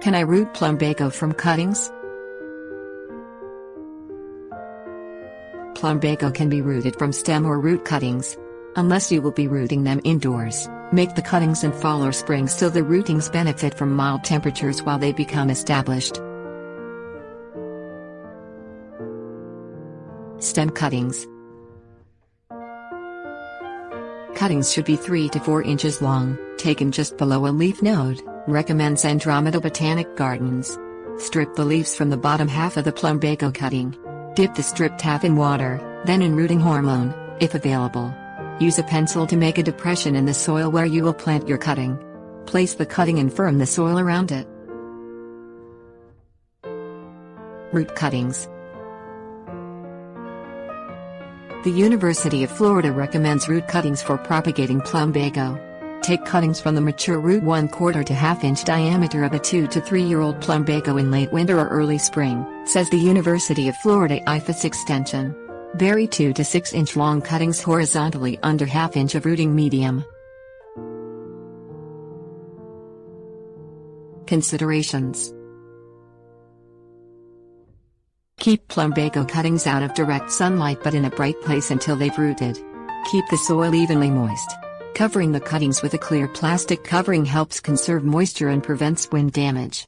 Can I root plumbago from cuttings? Plumbago can be rooted from stem or root cuttings. Unless you will be rooting them indoors, make the cuttings in fall or spring so the rootings benefit from mild temperatures while they become established. Stem cuttings. Cuttings should be 3 to 4 inches long, taken just below a leaf node, recommends Botanic Gardens. Strip the leaves from the bottom half of the plumbago cutting. Dip the stripped half in water, then in rooting hormone, if available. Use a pencil to make a depression in the soil where you will plant your cutting. Place the cutting and firm the soil around it. Root cuttings. The University of Florida recommends root cuttings for propagating plumbago. Take cuttings from the mature root 1/4 to 1/2 inch diameter of a 2 to 3-year-old plumbago in late winter or early spring, says the University of Florida IFAS Extension. Bury 2 to 6 inch long cuttings horizontally under 1/2 inch of rooting medium. Considerations. Keep plumbago cuttings out of direct sunlight but in a bright place until they've rooted. Keep the soil evenly moist. Covering the cuttings with a clear plastic covering helps conserve moisture and prevents wind damage.